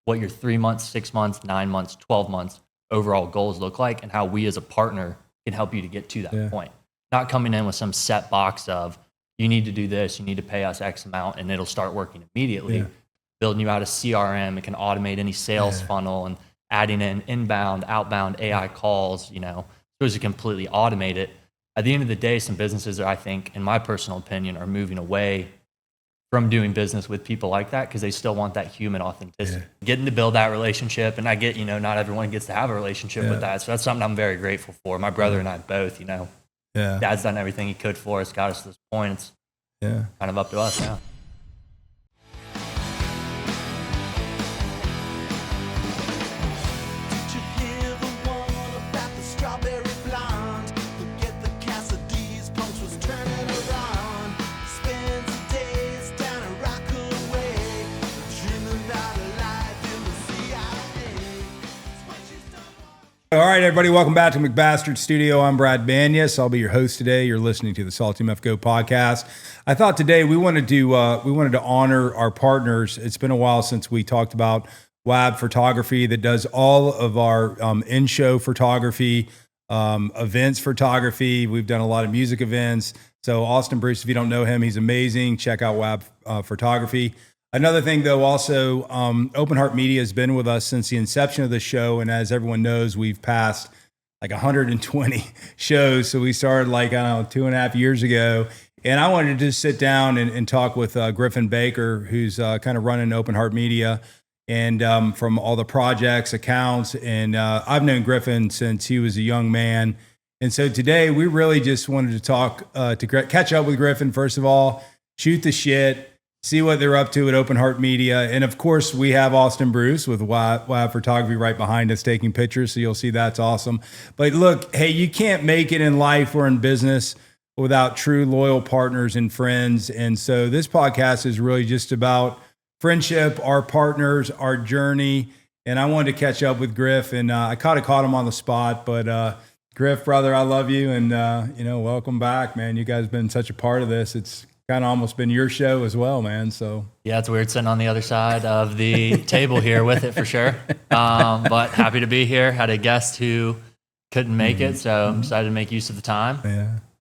what your 3 months, 6 months, 9 months, 12 months overall goals look like, and how we as a partner can help you to get to that point. Not coming in with some set box of, you need to do this, you need to pay us X amount, and it'll start working immediately. Building you out a CRM, it can automate any sales funnel, and adding in inbound, outbound AI calls, you know, so as to completely automate it. At the end of the day, some businesses, I think, in my personal opinion, are moving away from doing business with people like that because they still want that human authenticity. Getting to build that relationship, and I get, you know, not everyone gets to have a relationship with that, so that's something I'm very grateful for. My brother and I both, you know, Dad's done everything he could for us, got us to this point. It's kind of up to us now. All right, everybody, welcome back to McBastard Studio. I'm Brad Banyas. I'll be your host today. You're listening to the Salty MF Go podcast. I thought today we wanted to honor our partners. It's been a while since we talked about WAB Photography that does all of our in-show photography, events photography. We've done a lot of music events. So Austin Bruce, if you don't know him, he's amazing. Check out WAB Photography. Another thing, though, also, Open Heart Media has been with us since the inception of the show. And as everyone knows, we've passed like 120 shows. So we started like, I don't know, 2.5 years ago. And I wanted to just sit down and talk with Griffin Baker, who's kind of running Open Heart Media and from all the projects, accounts. And I've known Griffin since he was a young man. And so today we really just wanted to talk, catch up with Griffin, first of all, shoot the shit, see what they're up to at Open Heart Media. And of course, we have Austin Bruce with WAB Photography right behind us taking pictures. So you'll see that's awesome. But look, hey, you can't make it in life or in business without true loyal partners and friends. And so this podcast is really just about friendship, our partners, our journey. And I wanted to catch up with Griff, and I caught him on the spot. But Griff, brother, I love you. And, welcome back, man. You guys have been such a part of this. It's kind of almost been your show as well, man. So yeah, it's weird sitting on the other side of the table here with it for sure. But happy to be here. Had a guest who couldn't make it, so I'm excited to make use of the time.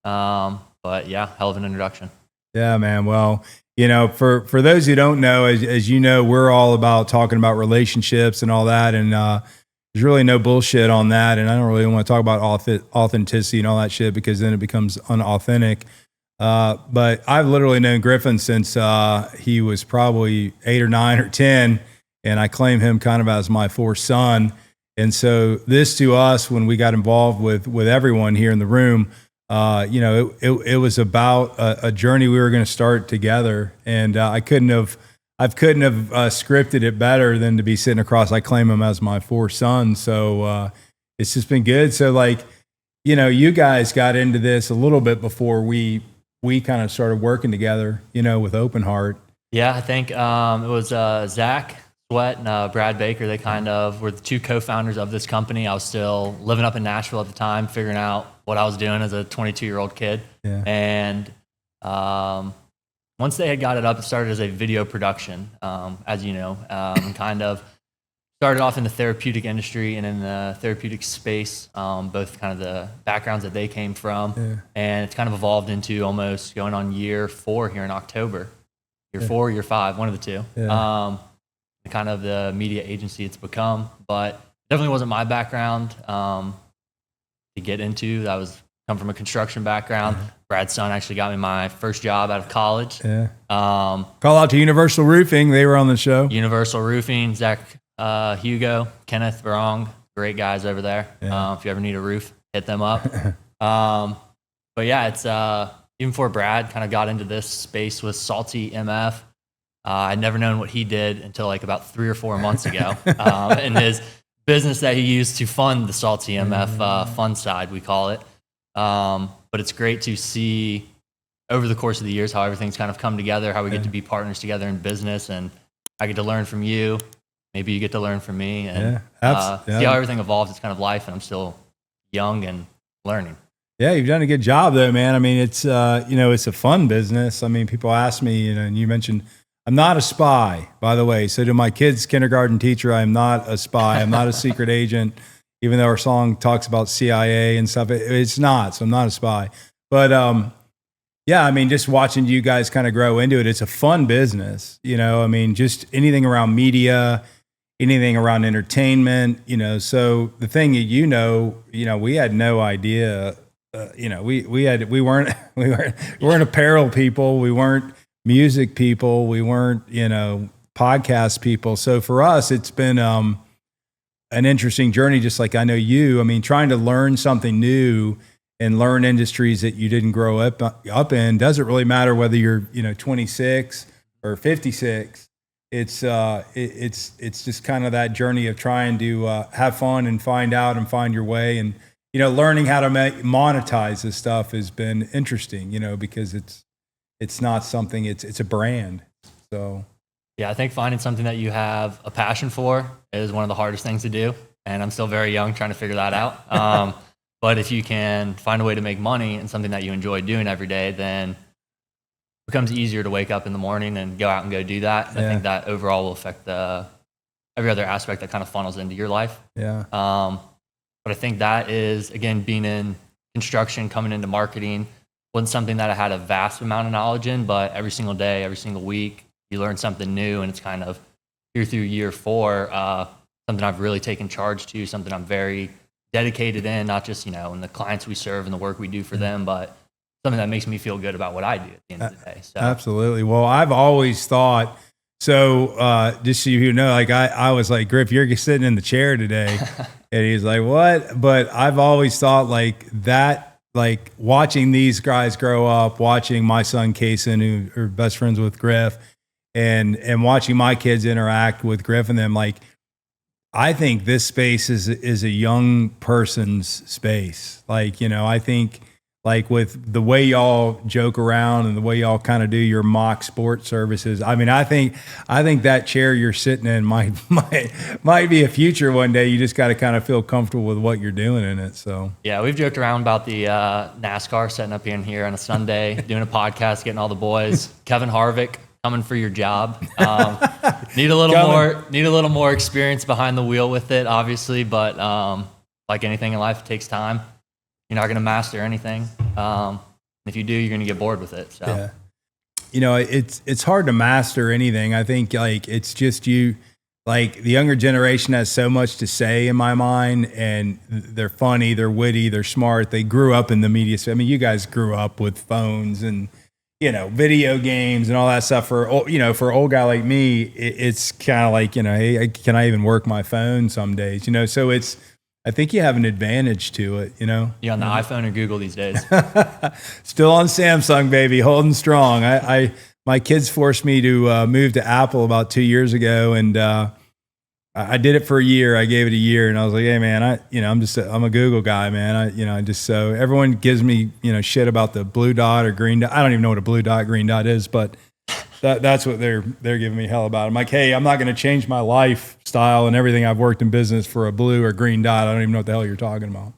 But yeah, hell of an introduction. Yeah, man. Well, you know, for those who don't know, as you know, we're all about talking about relationships and all that, and there's really no bullshit on that. And I don't really want to talk about authenticity and all that shit because then it becomes unauthentic. But I've literally known Griffin since he was probably 8 or 9 or 10, and I claim him kind of as my fourth son. And so this to us, when we got involved with everyone here in the room, it was about a journey we were going to start together, and I couldn't have scripted it better than to be sitting across. I claim him as my fourth son, so it's just been good. So you guys got into this a little bit before we kind of started working together, with Open Heart. Yeah, I think it was Zach Sweat and Brad Baker. They kind of were the two co-founders of this company. I was still living up in Nashville at the time, figuring out what I was doing as a 22-year-old kid. Yeah. And once they had got it up, it started as a video production, as you know, kind of started off in the therapeutic industry and in the therapeutic space, both kind of the backgrounds that they came from. Yeah. And it's kind of evolved into almost going on year 4 here in October. Year 4, year 5, one of the two. Yeah. Kind of the media agency it's become, but definitely wasn't my background to get into. I come from a construction background. Yeah. Brad's son actually got me my first job out of college. Yeah. Call out to Universal Roofing. They were on the show. Universal Roofing, Zach, Hugo, Kenneth Barong, great guys over there. Yeah. If you ever need a roof, hit them up. But yeah, it's even before Brad kind of got into this space with Salty MF, I'd never known what he did until like about 3 or 4 months ago. In his business that he used to fund the Salty MF fund side, we call it. But it's great to see over the course of the years how everything's kind of come together, how we get to be partners together in business, and I get to learn from you. Maybe you get to learn from me, and see how everything evolves. It's kind of life, and I'm still young and learning. Yeah, you've done a good job though, man. I mean, it's it's a fun business. I mean, people ask me, and you mentioned I'm not a spy, by the way. So to my kids' kindergarten teacher, I'm not a spy. I'm not a secret agent, even though our song talks about CIA and stuff. It's not. So I'm not a spy. But yeah, I mean, just watching you guys kind of grow into it, it's a fun business. I mean, just anything around media, anything around entertainment. So the thing that we had no idea. We weren't apparel people. We weren't music people. We weren't, podcast people. So for us, it's been an interesting journey, just like I know you. I mean, trying to learn something new and learn industries that you didn't grow up in doesn't really matter whether you're, 26 or 56. It's just kind of that journey of trying to have fun and find out and find your way. And, learning how to monetize this stuff has been interesting, because it's not something, it's a brand. So, yeah, I think finding something that you have a passion for is one of the hardest things to do. And I'm still very young trying to figure that out. But if you can find a way to make money and something that you enjoy doing every day, then it becomes easier to wake up in the morning and go out and go do that. Yeah. I think that overall will affect every other aspect that kind of funnels into your life. Yeah. But I think that is, again, being in construction, coming into marketing, wasn't something that I had a vast amount of knowledge in, but every single day, every single week, you learn something new, and it's kind of here through year 4, something I've really taken charge to, something I'm very dedicated in, not just, in the clients we serve and the work we do for them, but something that makes me feel good about what I do at the end of the day. So. Absolutely. Well, I've always thought, so just so you know, like I was like, Griff, you're sitting in the chair today. And he's like, what? But I've always thought like that, like watching these guys grow up, watching my son Kason, who are best friends with Griff, and watching my kids interact with Griff and them, like, I think this space is a young person's space. Like, I think like with the way y'all joke around and the way y'all kind of do your mock sport services. I mean, I think that chair you're sitting in might be a future one day. You just got to kind of feel comfortable with what you're doing in it. So yeah, we've joked around about the NASCAR setting up in here on a Sunday, doing a podcast, getting all the boys. Kevin Harvick coming for your job. Need a little more experience behind the wheel with it, obviously, but like anything in life, it takes time. You're not going to master anything. If you do, you're going to get bored with it. So, yeah. It's hard to master anything. I think like it's just the younger generation has so much to say in my mind, and they're funny, they're witty, they're smart. They grew up in the media. I mean, you guys grew up with phones and video games and all that stuff. For an old guy like me, it's kind of like hey, can I even work my phone some days? So it's. I think you have an advantage to it, You on the iPhone or Google these days? Still on Samsung, baby, holding strong. My kids forced me to move to Apple about 2 years ago, and I did it for a year. I gave it a year, and I was like, hey man, I'm a Google guy, man. So everyone gives me shit about the blue dot or green dot. I don't even know what a blue dot, green dot is, but that's what they're giving me hell about. I'm like, hey, I'm not going to change my lifestyle and everything I've worked in business for a blue or green dot. I don't even know what the hell you're talking about.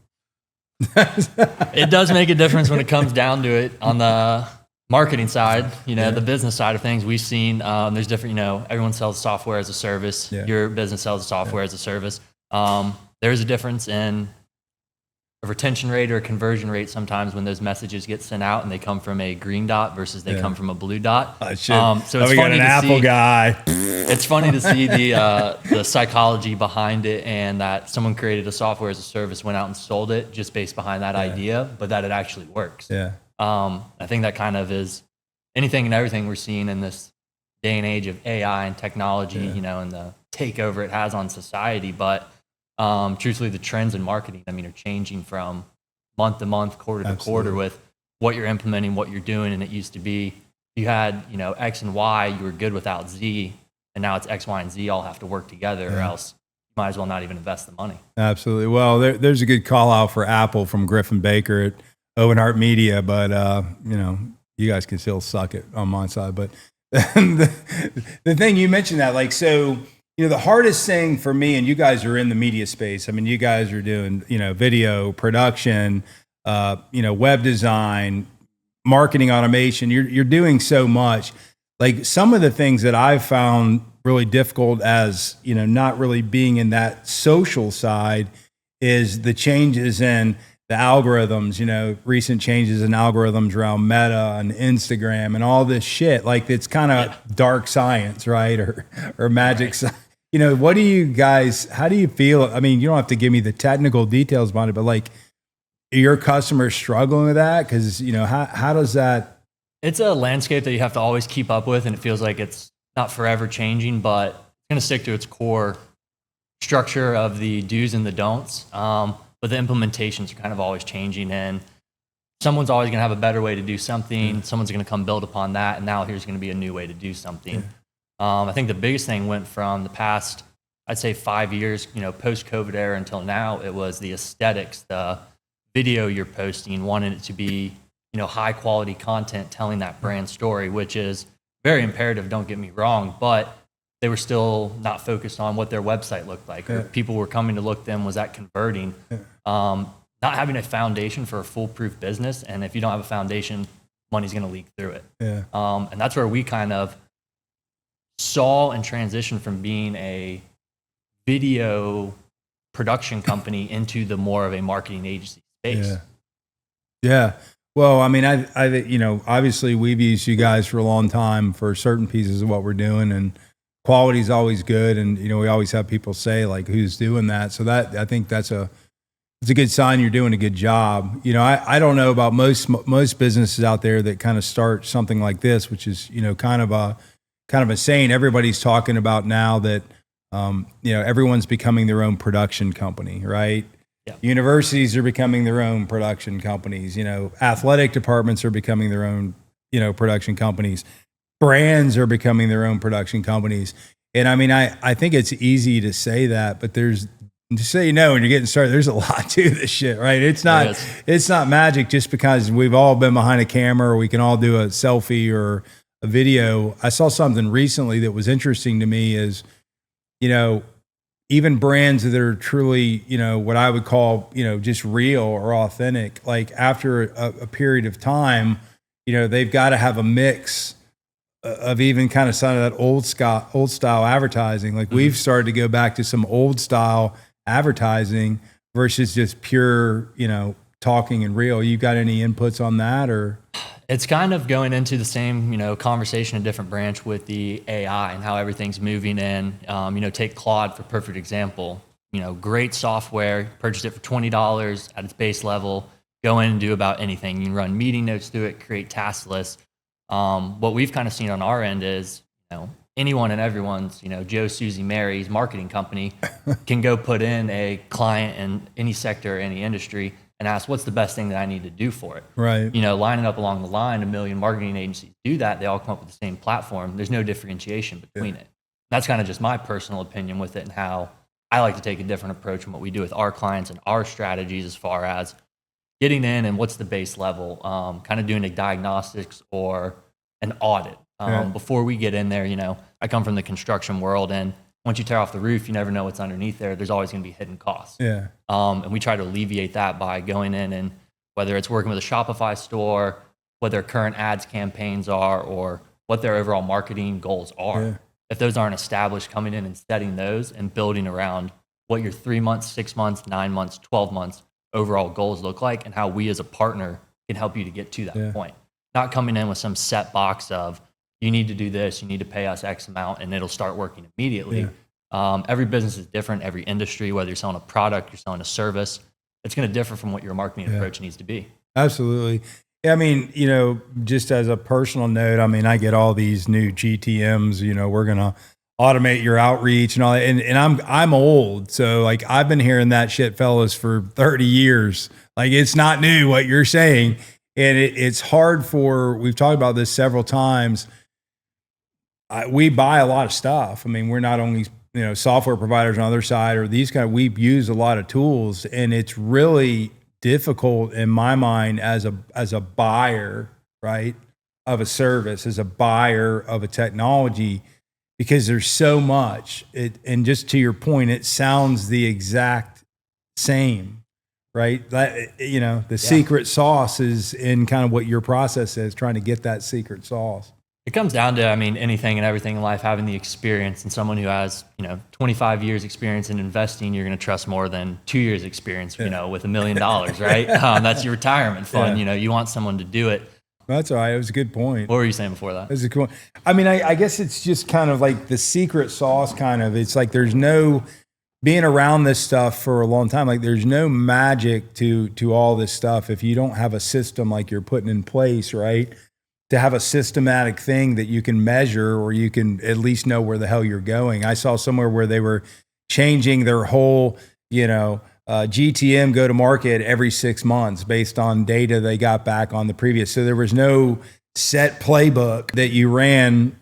It does make a difference when it comes down to it on the marketing side, the business side of things. We've seen there's different, everyone sells software as a service. Yeah. Your business sells software as a service. There's a difference in a retention rate or a conversion rate sometimes when those messages get sent out and they come from a green dot versus they come from a blue dot. So it's funny to Apple guy. It's funny to see the psychology behind it, and that someone created a software as a service, went out and sold it just based behind that idea, but that it actually works. Yeah. I think that kind of is anything and everything we're seeing in this day and age of AI and technology, and the takeover it has on society. But truthfully, the trends in marketing, are changing from month to month, quarter to quarter with what you're implementing, what you're doing. And it used to be you had, X and Y, you were good without Z, and now it's X, Y, and Z all have to work together, or else you might as well not even invest the money. Absolutely. Well, there's a good call out for Apple from Griffin Baker at Owen Hart Media, but you guys can still suck it on my side. But the thing you mentioned that, like, so. The hardest thing for me, and you guys are in the media space. You guys are doing, video production, web design, marketing automation. You're doing so much. like some of the things that I've found really difficult as, not really being in that social side is the changes in the algorithms, recent changes in algorithms around Meta and Instagram and all this shit. Like it's kind of dark science, right? Or magic science. What do you guys, how do you feel? I mean, you don't have to give me the technical details about it, but like, are your customers struggling with that? Because, how does that? It's a landscape that you have to always keep up with, and it feels like it's not forever changing, but it's going to stick to its core structure of the do's and the don'ts. But the implementations are kind of always changing, and someone's always going to have a better way to do something. Someone's going to come build upon that, and now here's going to be a new way to do something. I think the biggest thing went from the past, I'd say 5 years, post-COVID era until now, it was the aesthetics, the video you're posting, wanting it to be, high quality content telling that brand story, which is very imperative, don't get me wrong, but they were still not focused on what their website looked like, or people were coming to look them, was that converting? Not having a foundation for a foolproof business, and if you don't have a foundation, money's going to leak through it. And that's where we kind of saw and transitioned from being a video production company into the more of a marketing agency space. Yeah. Well, I mean, I obviously we've used you guys for a long time for certain pieces of what we're doing, and quality is always good. And, we always have people say like, who's doing that? So that, I think it's a good sign you're doing a good job. I don't know about most businesses out there that kind of start something like this, which is, kind of a saying everybody's talking about now that, everyone's becoming their own production company, right? Universities are becoming their own production companies. Athletic departments are becoming their own, production companies. Brands are becoming their own production companies. And I mean, I think it's easy to say that, but there's, just so when you're getting started, there's a lot to this shit, right? It's not magic just because we've all been behind a camera or we can all do a selfie or a video. I saw something recently that was interesting to me is, even brands that are truly, what I would call, just real or authentic, like after a period of time, they've got to have a mix of even kind of some of that old style advertising. Like we've started to go back to some old style advertising versus just pure, talking and real. You got any inputs on that? Or it's kind of going into the same, conversation, a different branch with the AI and how everything's moving in. Take Claude for perfect example. Great software, purchased it for $20 at its base level, go in and do about anything. You can run meeting notes through it, create task lists. What we've kind of seen on our end is, anyone and everyone's, Joe, Susie, Mary's marketing company can go put in a client in any sector, any industry, and ask, what's the best thing that I need to do for it? Right. Lining up along the line, a million marketing agencies do that. They all come up with the same platform. There's no differentiation between it. That's kind of just my personal opinion with it, and how I like to take a different approach from what we do with our clients and our strategies as far as getting in and what's the base level, kind of doing a diagnostics or an audit. Before we get in there, I come from the construction world, and once you tear off the roof, you never know what's underneath there. There's always going to be hidden costs. And we try to alleviate that by going in, and whether it's working with a Shopify store, what their current ads campaigns are, or what their overall marketing goals are. If those aren't established, coming in and setting those and building around what your 3 months, 6 months, 9 months, 12 months overall goals look like, and how we as a partner can help you to get to that point. Not coming in with some set box of, you need to do this, you need to pay us X amount, and it'll start working immediately. Every business is different, every industry, whether you're selling a product, you're selling a service, it's going to differ from what your marketing approach needs to be. Absolutely. Yeah, I mean, just as a personal note, I mean, I get all these new GTMs, we're going to automate your outreach and all that. And I'm old. So like, I've been hearing that shit, fellas, for 30 years. Like, it's not new what you're saying. And it's hard we've talked about this several times. We buy a lot of stuff. I mean, we're not only, software providers on the other side or these we've used a lot of tools, and it's really difficult in my mind as a buyer, right, of a service, as a buyer of a technology, because there's so much. And just to your point, it sounds the exact same, right? That, the secret sauce is in kind of what your process is, trying to get that secret sauce. It comes down to, I mean, anything and everything in life, having the experience, and someone who has, 25 years experience in investing, you're going to trust more than 2 years experience, with $1 million, right? That's your retirement fund. Yeah. You want someone to do it. That's all right. It was a good point. What were you saying before that? It was a cool. I mean, I guess it's just kind of like the secret sauce kind of, it's like, there's no being around this stuff for a long time. Like there's no magic to all this stuff if you don't have a system like you're putting in place, right? To have a systematic thing that you can measure, or you can at least know where the hell you're going. I saw somewhere where they were changing their whole, GTM go to market every 6 months based on data they got back on the previous. So there was no set playbook that you ran,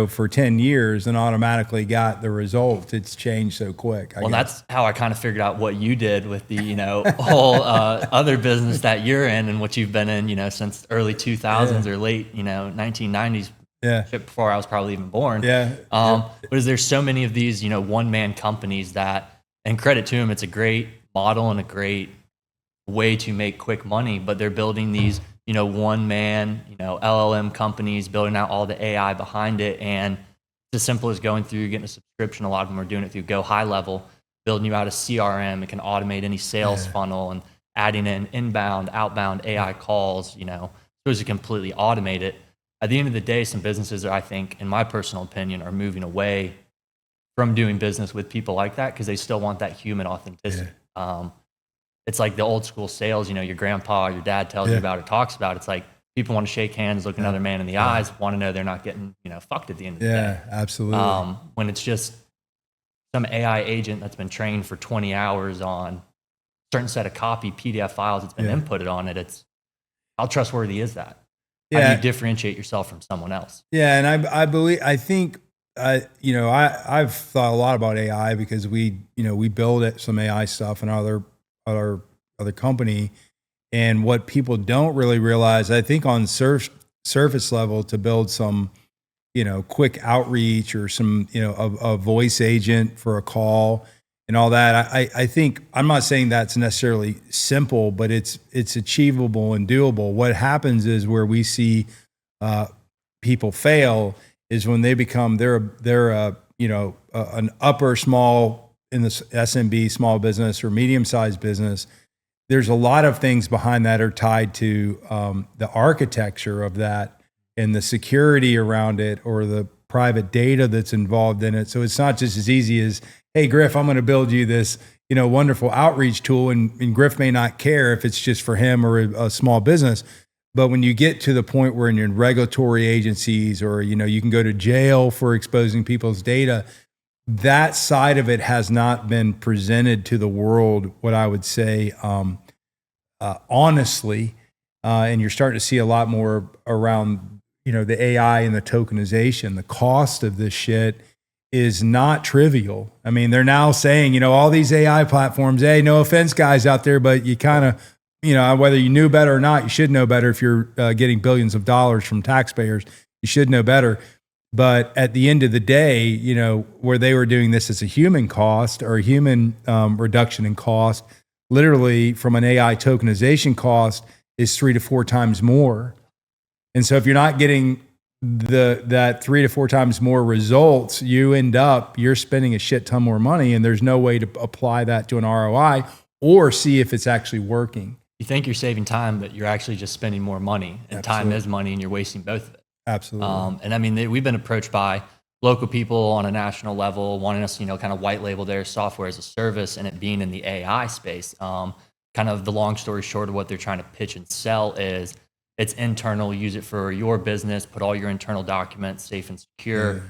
for 10 years and automatically got the result. It's changed so quick. Well, that's how I kind of figured out what you did with the, whole other business that you're in and what you've been in, since early 2000s or late, 1990s. Yeah. Shit before I was probably even born. Yeah. But there's so many of these, one-man companies that, and credit to them, it's a great model and a great way to make quick money, but they're building these, one man, LLM companies, building out all the AI behind it. And it's as simple as going through, getting a subscription. A lot of them are doing it through Go High Level, building you out a CRM. It can automate any sales funnel and adding in inbound, outbound AI calls, so as to completely automate it. At the end of the day, some businesses are, I think, in my personal opinion, are moving away from doing business with people like that because they still want that human authenticity. It's like the old school sales, your grandpa or your dad tells you about or talks about. It's like people want to shake hands, look another man in the eyes, want to know they're not getting, fucked at the end of the day. Yeah, absolutely. When it's just some AI agent that's been trained for 20 hours on a certain set of copy PDF files that's been inputted on it, it's how trustworthy is that? How do you differentiate yourself from someone else? Yeah, and I think I've thought a lot about AI because we build some AI stuff in our other company, and what people don't really realize, I think on surface level, to build some quick outreach or some a voice agent for a call and all that. I think, I'm not saying that's necessarily simple, but it's achievable and doable. What happens is where we see people fail is when they become an upper small in the SMB, small business or medium sized business. There's a lot of things behind that are tied to the architecture of that and the security around it, or the private data that's involved in it. So it's not just as easy as, hey, Griff, I'm going to build you this, wonderful outreach tool. And Griff may not care if it's just for him or a small business. But when you get to the point where you're in regulatory agencies, or, you can go to jail for exposing people's data, that side of it has not been presented to the world, what I would say, honestly. And you're starting to see a lot more around, the AI and the tokenization. The cost of this shit is not trivial. I mean, they're now saying, all these AI platforms, hey, no offense, guys out there, but you kind of, whether you knew better or not, you should know better. If you're getting billions of dollars from taxpayers, you should know better. But at the end of the day, where they were doing this as a human cost or a human reduction in cost, literally from an AI tokenization cost is 3 to 4 times more. And so if you're not getting that 3 to 4 times more results, you're spending a shit ton more money, and there's no way to apply that to an ROI or see if it's actually working. You think you're saving time, but you're actually just spending more money, and Absolutely. Time is money, and you're wasting both of it. Absolutely. And I mean, we've been approached by local people on a national level wanting us, kind of white label their software as a service, and it being in the AI space. Kind of the long story short of what they're trying to pitch and sell is it's internal, use it for your business, put all your internal documents safe and secure. Yeah.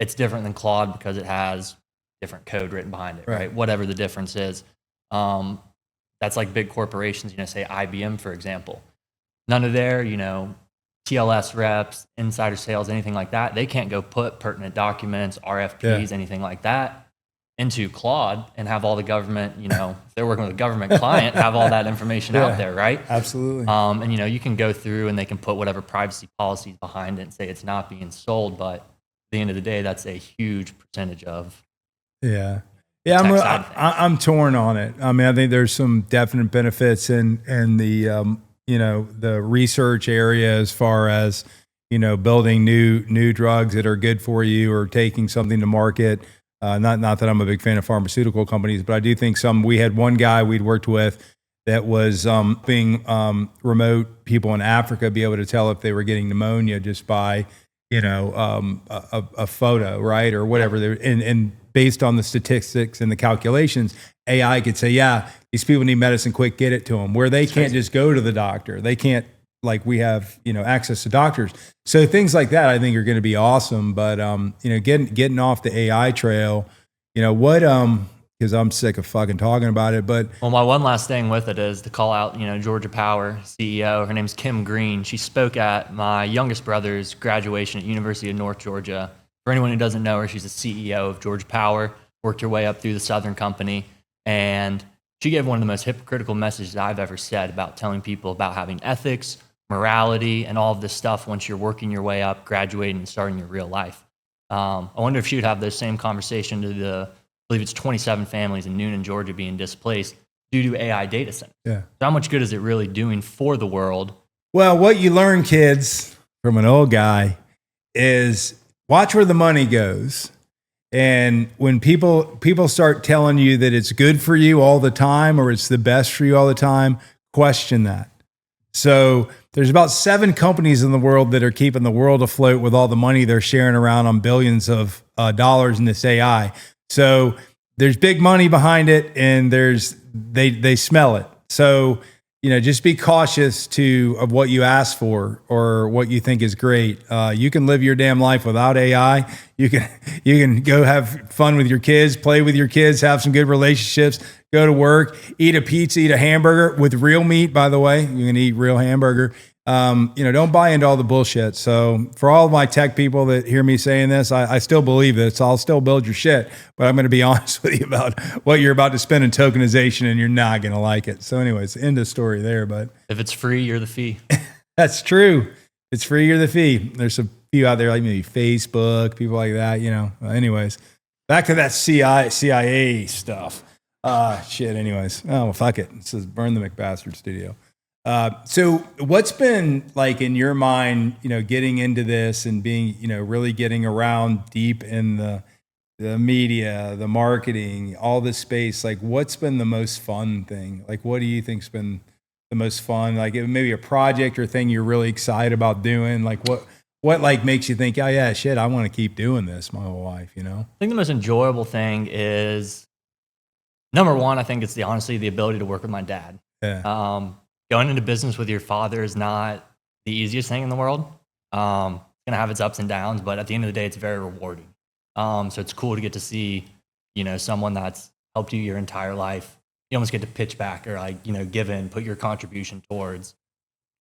It's different than Claude because it has different code written behind it, right? Whatever the difference is. That's like big corporations, say IBM, for example. None of their, TLS reps, insider sales, anything like that, they can't go put pertinent documents, RFPs, anything like that into Claude and have all the government, if they're working with a government client, have all that information out there, right? Absolutely. And, you can go through and they can put whatever privacy policies behind it and say it's not being sold. But at the end of the day, that's a huge percentage of Yeah, I'm torn on it. I mean, I think there's some definite benefits in the the research area as far as building new drugs that are good for you or taking something to market. Not that I'm a big fan of pharmaceutical companies, but I do think we had one guy we'd worked with that was helping remote people in Africa be able to tell if they were getting pneumonia just by, a photo, right? Or whatever. And based on the statistics and the calculations, AI could say, yeah, these people need medicine quick, get it to them, where they can't just go to the doctor. They can't, like we have, access to doctors. So things like that, I think, are going to be awesome. But, getting off the AI trail, because I'm sick of fucking talking about it. But well, my one last thing with it is to call out, Georgia Power CEO. Her name's Kim Green. She spoke at my youngest brother's graduation at University of North Georgia. For anyone who doesn't know her, she's the CEO of Georgia Power, worked her way up through the Southern Company. And she gave one of the most hypocritical messages I've ever said about telling people about having ethics, morality, and all of this stuff once you're working your way up, graduating, and starting your real life. I wonder if she would have those same conversation to I believe it's 27 families in Noonan, Georgia being displaced due to AI data centers. Yeah. So how much good is it really doing for the world? Well, what you learn, kids, from an old guy is watch where the money goes. And when people start telling you that it's good for you all the time or it's the best for you all the time, question that. So there's about 7 companies in the world that are keeping the world afloat with all the money they're sharing around on billions of dollars in this AI. So there's big money behind it, and they smell it. So just be cautious of what you ask for or what you think is great. You can live your damn life without AI. You can go have fun with your kids, play with your kids, have some good relationships, go to work, eat a pizza, eat a hamburger with real meat, by the way. You can eat real hamburger. Don't buy into all the bullshit. So for all of my tech people that hear me saying this, I still believe this. I'll still build your shit, but I'm going to be honest with you about what you're about to spend in tokenization, and you're not going to like it. So anyways, end of story there. But if it's free, you're the fee. That's true. It's free, you're the fee. There's a few out there like maybe Facebook, people like that, Anyways, back to that CIA stuff. Anyways. Oh, well, fuck it. It says burn the McBastard studio. So what's been like in your mind, getting into this and being, really getting around deep in the media, the marketing, all this space, like what's been the most fun thing? Like, what do you think's been the most fun? Like maybe a project or thing you're really excited about doing? Like what like makes you think, oh yeah, shit, I want to keep doing this my whole life, I think the most enjoyable thing is, number one, I think it's the ability to work with my dad. Yeah. Going into business with your father is not the easiest thing in the world. It's going to have its ups and downs, but at the end of the day, it's very rewarding. So it's cool to get to see, someone that's helped you your entire life. You almost get to pitch back or give in, put your contribution towards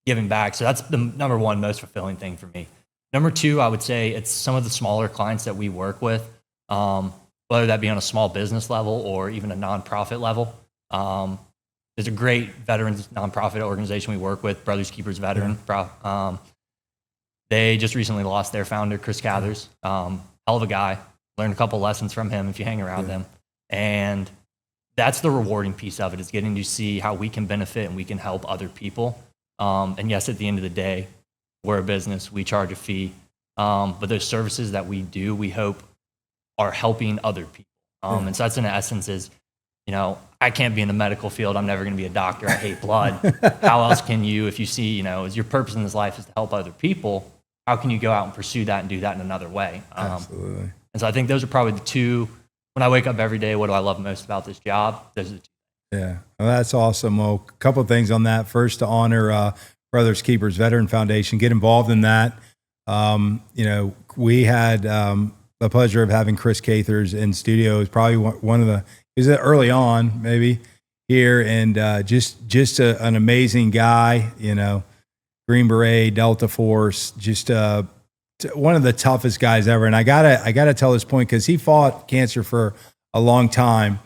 giving back. So that's the number one most fulfilling thing for me. Number two, I would say it's some of the smaller clients that we work with, whether that be on a small business level or even a nonprofit level. There's a great veterans nonprofit organization we work with, Brothers Keepers Veteran. They just recently lost their founder, Chris Cathers. Hell of a guy. Learned a couple lessons from him if you hang around him. And that's the rewarding piece of it, is getting to see how we can benefit and we can help other people. And yes, at the end of the day, we're a business. We charge a fee. But those services that we do, we hope are helping other people. And so that's in essence is, I can't be in the medical field. I'm never going to be a doctor. I hate blood. How else can you, if you see, is your purpose in this life is to help other people, how can you go out and pursue that and do that in another way? Absolutely. And so I think those are probably the two. When I wake up every day, what do I love most about this job? Those are the two. Yeah, well, that's awesome. Well, a couple of things on that. First, to honor Brothers Keepers Veteran Foundation, get involved in that. We had the pleasure of having Chris Cathers in studio. It was probably one of the, is it early on maybe here, and just an amazing guy, Green Beret, Delta Force, just one of the toughest guys ever. And I gotta tell this point, because he fought cancer for a long time,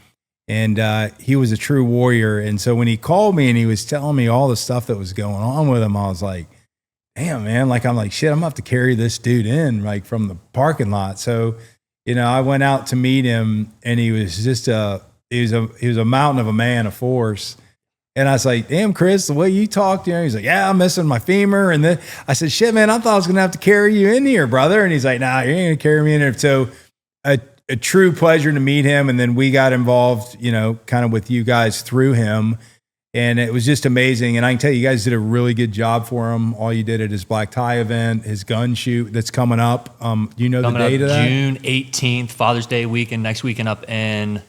and he was a true warrior. And so when he called me and he was telling me all the stuff that was going on with him, I was like, damn, man, I'm like, shit, I'm gonna have to carry this dude in from the parking lot. So, I went out to meet him, and he was just he was a mountain of a man, a force. And I was like, damn, Chris, the way you talk to him, he's like, yeah, I'm missing my femur. And then I said, shit, man, I thought I was going to have to carry you in here, brother. And he's like, nah, you ain't going to carry me in here. So a true pleasure to meet him. And then we got involved, you know, kind of with you guys through him. And it was just amazing. And I can tell you guys did a really good job for him. All you did at his black tie event, his gun shoot that's coming up. Do you know Coming the date up of that? June 18th, Father's Day weekend, next weekend up in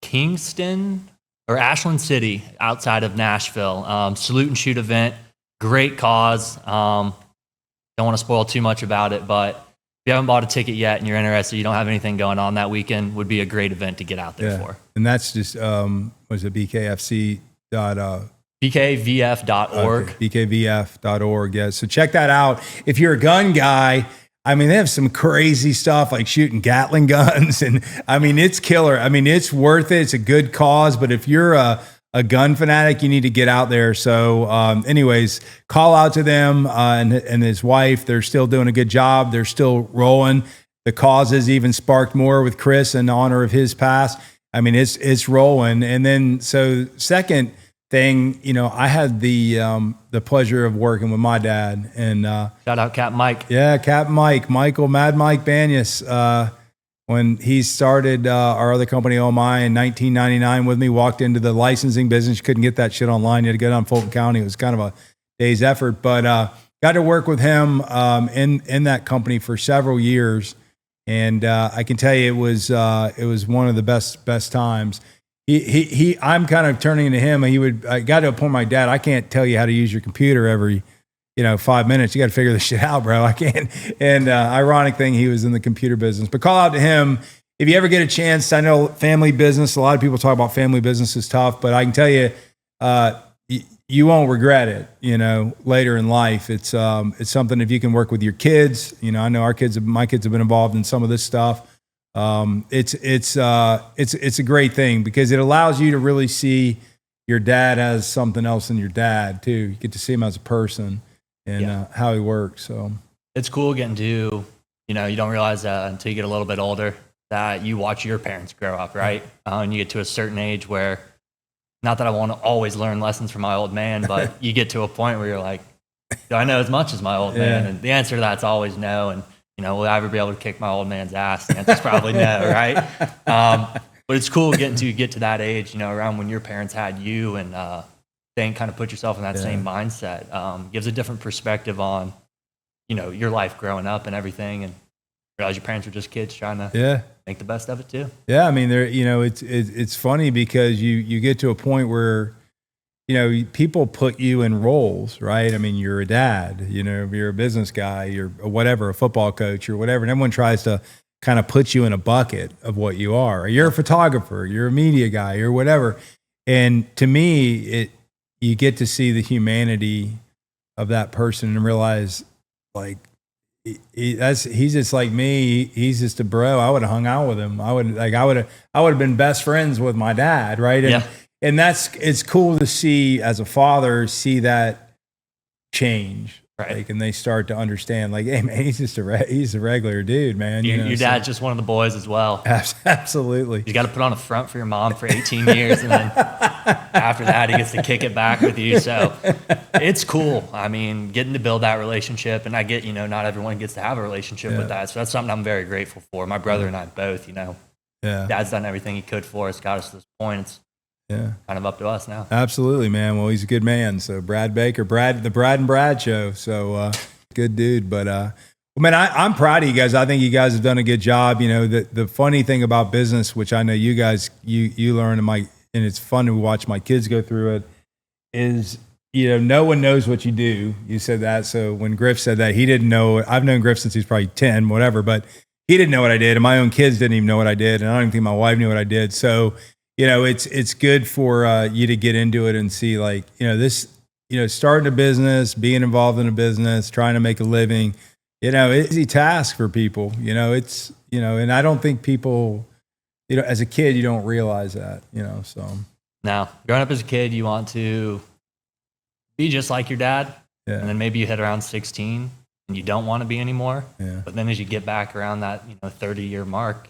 Kingston or Ashland City outside of Nashville. Salute and shoot event. Great cause. Don't want to spoil too much about it, but if you haven't bought a ticket yet and you're interested, you don't have anything going on that weekend, would be a great event to get out there for. And that's just, was it BKFC? BKVF.org. Okay, BKVF.org. Yeah. So check that out. If you're a gun guy, I mean, they have some crazy stuff like shooting Gatling guns. And I mean, it's killer. I mean, it's worth it. It's a good cause. But if you're a gun fanatic, you need to get out there. So anyways, call out to them and his wife. They're still doing a good job. They're still rolling. The cause has even sparked more with Chris in honor of his past. I mean, it's rolling. And then, so second thing, you know, I had the pleasure of working with my dad and, Shout out Cap Mike. yeah, Captain Michael, Mad Mike Banyas, when he started, our other company, OMI, in 1999 with me, walked into the licensing business. You couldn't get that shit online. You had to go down Fulton County. It was kind of a day's effort, but, got to work with him, in that company for several years. And I can tell you, it was one of the best times. I'm kind of turning to him. I got to a point, my dad, I can't tell you how to use your computer every, 5 minutes. You got to figure this shit out, bro. I can't. And ironic thing, he was in the computer business. But call out to him if you ever get a chance. I know family business. A lot of people talk about family business is tough, but I can tell you, you won't regret it, later in life. It's something, if you can work with your kids, I know my kids have been involved in some of this stuff. It's a great thing because it allows you to really see your dad as something else than your dad too. You get to see him as a person and how he works. So it's cool getting to, you don't realize that until you get a little bit older that you watch your parents grow up, right? And you get to a certain age where, not that I want to always learn lessons from my old man, but you get to a point where you're like, do I know as much as my old man? And the answer to that's always no. And, will I ever be able to kick my old man's ass? The answer's probably no, right? But it's cool getting to get to that age, around when your parents had you and then kind of put yourself in that same mindset. Gives a different perspective on, your life growing up and everything. And realize your parents were just kids trying to make the best of it too. Yeah, I mean, it's funny because you get to a point where, people put you in roles, right? I mean, you're a dad, you're a business guy, you're a football coach or whatever, and everyone tries to kind of put you in a bucket of what you are. You're a photographer, you're a media guy, or whatever. And to me, you get to see the humanity of that person and realize, like, he's just like me. He's just a bro. I would have hung out with him. I would have been best friends with my dad, right? And it's cool to see as a father, see that change, right? Like, and they start to understand, like, hey man, he's a regular dude, man. Your dad's just one of the boys as well. Absolutely. You got to put on a front for your mom for 18 years, and then after that, he gets to kick it back with you. So it's cool. I mean, getting to build that relationship, and I get, not everyone gets to have a relationship with that. So that's something I'm very grateful for. My brother and I both, Dad's done everything he could for us, got us to this point. It's kind of up to us now. Absolutely, man. Well, he's a good man. So Brad Baker, the Brad and Brad show. So good dude. But man, I'm proud of you guys. I think you guys have done a good job. The funny thing about business, which I know you guys you learn, and it's fun to watch my kids go through it, is no one knows what you do. You said that. So when Griff said that, he didn't know. I've known Griff since he's probably 10, whatever, but he didn't know what I did, and my own kids didn't even know what I did, and I don't even think my wife knew what I did. So it's good for you to get into it and see, like, this, starting a business, being involved in a business, trying to make a living, it's an easy task for people, it's, and I don't think people, as a kid, you don't realize that, so. Now, growing up as a kid, you want to be just like your dad, and then maybe you hit around 16 and you don't want to be anymore. But then as you get back around that, 30-year mark,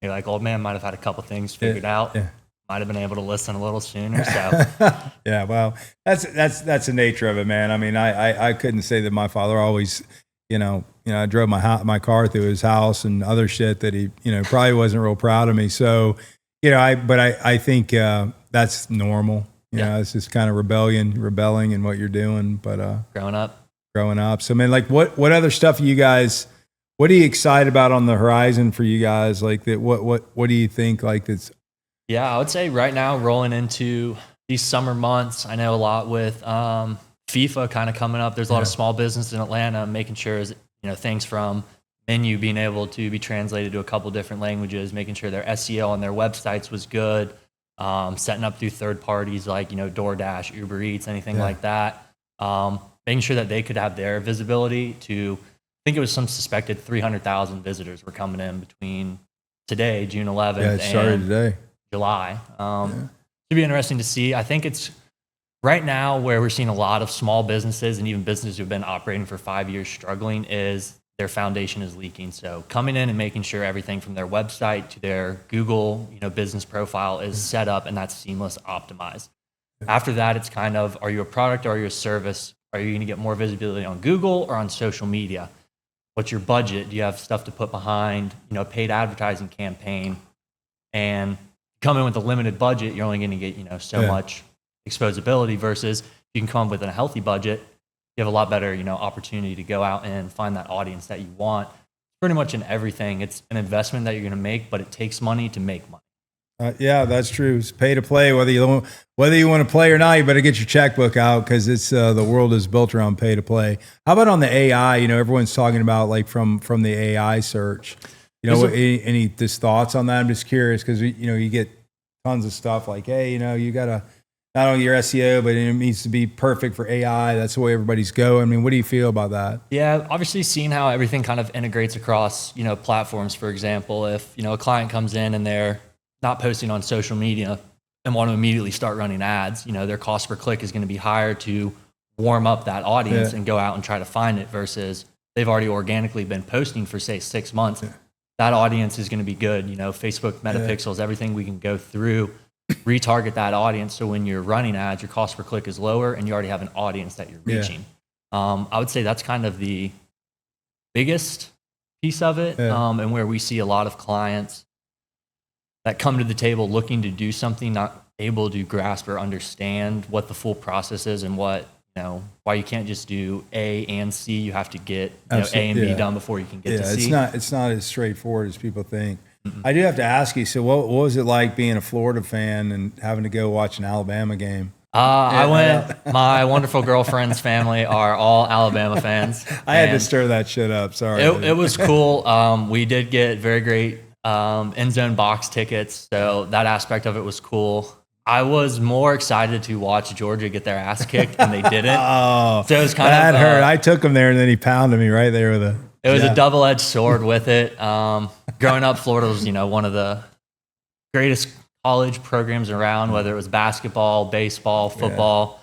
you're like, old man might have had a couple things figured out. might have been able to listen a little sooner. So yeah, well, that's the nature of it, man. I mean, I couldn't say that my father always, I drove my car through his house and other shit that he, probably wasn't real proud of me. So, I think that's normal. It's just kind of rebelling in what you're doing. But growing up. So, man, like what other stuff what are you excited about on the horizon for you guys? Like that, what do you think like that's? Yeah, I would say right now rolling into these summer months, I know a lot with FIFA kind of coming up. There's a lot of small business in Atlanta making sure, things from menu being able to be translated to a couple different languages, making sure their SEO on their websites was good, setting up through third parties like, DoorDash, Uber Eats, anything like that. Making sure that they could have their visibility to, I think it was some suspected 300,000 visitors were coming in between today, June 11th, it started today. July. It'd be interesting to see. I think it's right now where we're seeing a lot of small businesses and even businesses who've been operating for 5 years struggling is their foundation is leaking. So coming in and making sure everything from their website to their Google, business profile is set up and that's seamless, optimized. After that, it's kind of, are you a product or are you a service? Are you going to get more visibility on Google or on social media? What's your budget? Do you have stuff to put behind, paid advertising campaign? And come in with a limited budget, you're only going to get, so much exposability versus you can come up with a healthy budget. You have a lot better, opportunity to go out and find that audience that you want. Pretty much in everything. It's an investment that you're going to make, but it takes money to make money. Yeah, that's true. It's pay to play. Whether you want to play or not, you better get your checkbook out because it's the world is built around pay to play. How about on the AI? Everyone's talking about like from the AI search. Any just thoughts on that? I'm just curious because you get tons of stuff like, hey, you gotta not only your SEO, but it needs to be perfect for AI. That's the way everybody's going. I mean, what do you feel about that? Yeah, obviously seeing how everything kind of integrates across, platforms. For example, if a client comes in and they're not posting on social media and want to immediately start running ads, their cost per click is going to be higher to warm up that audience and go out and try to find it versus they've already organically been posting for say 6 months. That audience is going to be good. Facebook metapixels, everything we can go through, retarget that audience. So when you're running ads, your cost per click is lower and you already have an audience that you're reaching. I would say that's kind of the biggest piece of it. And where we see a lot of clients that come to the table looking to do something, not able to grasp or understand what the full process is and what, why you can't just do A and C. You have to get A and B done before you can get to C. It's not as straightforward as people think. I do have to ask you, so what was it like being a Florida fan and having to go watch an Alabama game? I went, my wonderful girlfriend's family are all Alabama fans. I had to stir that shit up. Sorry. It was cool. We did get very great end zone box tickets. So that aspect of it was cool. I was more excited to watch Georgia get their ass kicked and they didn't. So it was kind that hurt. I took him there and then he pounded me right there with a. It was a double-edged sword with it. Growing up, Florida was, one of the greatest college programs around, whether it was basketball, baseball, football.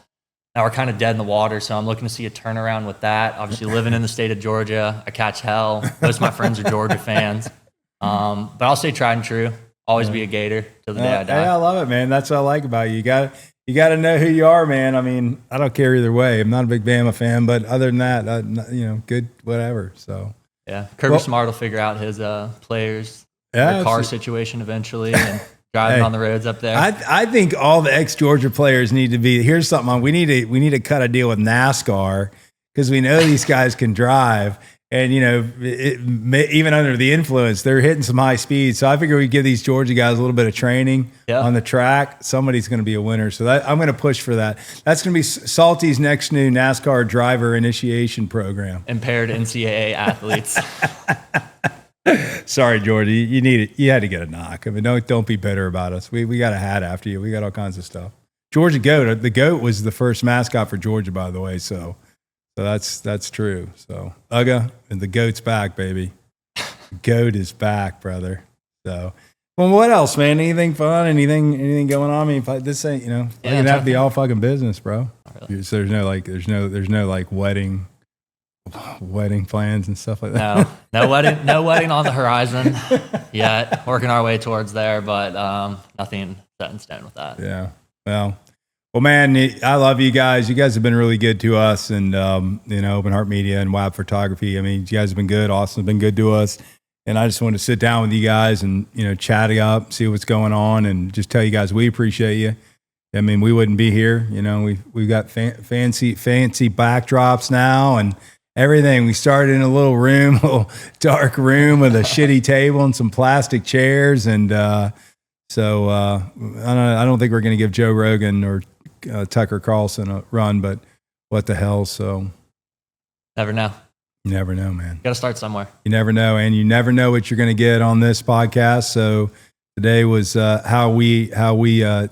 Now we're kind of dead in the water, so I'm looking to see a turnaround with that. Obviously, living in the state of Georgia, I catch hell. Most of my friends are Georgia fans. But I'll stay tried and true. Always be a Gator till the day I die. Yeah, I love it, man. That's what I like about you. You got to know who you are, man. I mean, I don't care either way. I'm not a big Bama fan, but other than that, good, whatever. So yeah, Kirby Smart will figure out his players, their car situation eventually, and driving on the roads up there. I think all the ex-Georgia players need to be. Here's something we need to cut a deal with NASCAR because we know these guys can drive. And, even under the influence, they're hitting some high speeds. So I figure we give these Georgia guys a little bit of training on the track. Somebody's going to be a winner. So I'm going to push for that. That's going to be Salty's next new NASCAR driver initiation program. Impaired NCAA athletes. Sorry, Georgia. You need it. You had to get a knock. I mean, don't be bitter about us. We got a hat after you. We got all kinds of stuff. Georgia Goat. The Goat was the first mascot for Georgia, by the way. So that's true. So Ugga and the Goat's back, baby. The Goat is back, brother. So, well, what else, man? Anything fun? Anything going on? I mean, this ain't it can have to be all fucking business, bro. Really? So there's no like wedding plans and stuff like that. No wedding on the horizon yet. Working our way towards there, but nothing set in stone with that. Yeah. Well, man, I love you guys. You guys have been really good to us, and Open Heart Media and WAB Photography. I mean, you guys have been good. Austin's been good to us, and I just wanted to sit down with you guys and chat it up, see what's going on, and just tell you guys we appreciate you. I mean, we wouldn't be here. We've got fancy backdrops now and everything. We started in a little room, a little dark room with a shitty table and some plastic chairs, and so I don't think we're going to give Joe Rogan or Tucker Carlson a run, but what the hell? So Never know. You never know, man. Got to start somewhere. You never know, and you never know what you're going to get on this podcast. So today was how we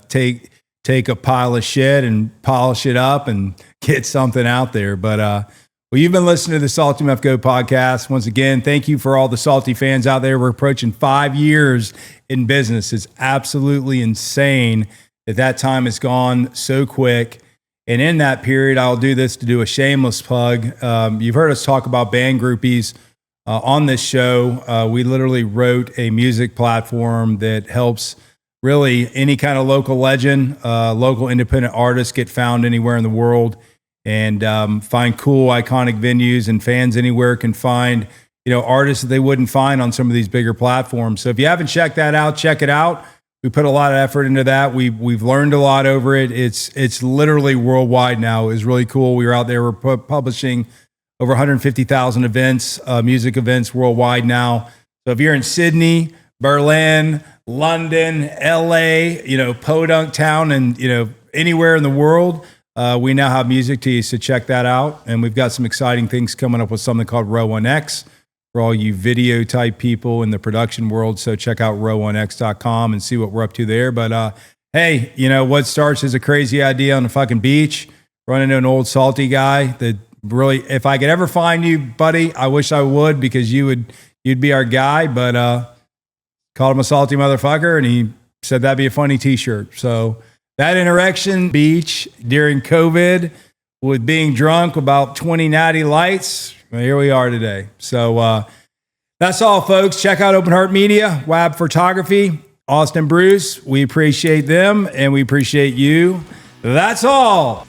take a pile of shit and polish it up and get something out there. But well, you've been listening to the Salty MF Go podcast. Once again, thank you for all the Salty fans out there. We're approaching 5 years in business. It's absolutely insane that time has gone so quick. And in that period, I'll do this to do a shameless plug. You've heard us talk about band groupies on this show. We literally wrote a music platform that helps really any kind of local legend, local independent artists get found anywhere in the world and find cool, iconic venues, and fans anywhere can find artists that they wouldn't find on some of these bigger platforms. So if you haven't checked that out, check it out. We put a lot of effort into that. We've learned a lot over it. It's literally worldwide now. It was really cool. We were out there. We're publishing over 150,000 events, music events worldwide now. So if you're in Sydney, Berlin, London, LA, Podunk Town, and anywhere in the world, we now have music to you. So check that out. And we've got some exciting things coming up with something called Row 1X. For all you video type people in the production world. So check out row1x.com and see what we're up to there. But hey, what starts as a crazy idea on the fucking beach, run into an old salty guy that really, if I could ever find you, buddy, I wish I would, because you'd be our guy. But called him a salty motherfucker, and he said that'd be a funny t-shirt. So that interaction beach during COVID with being drunk about 20 natty lights. Well, here we are today. So that's all, folks. Check out Open Heart Media, WAB Photography, Austin Bruce. We appreciate them, and we appreciate you. That's all.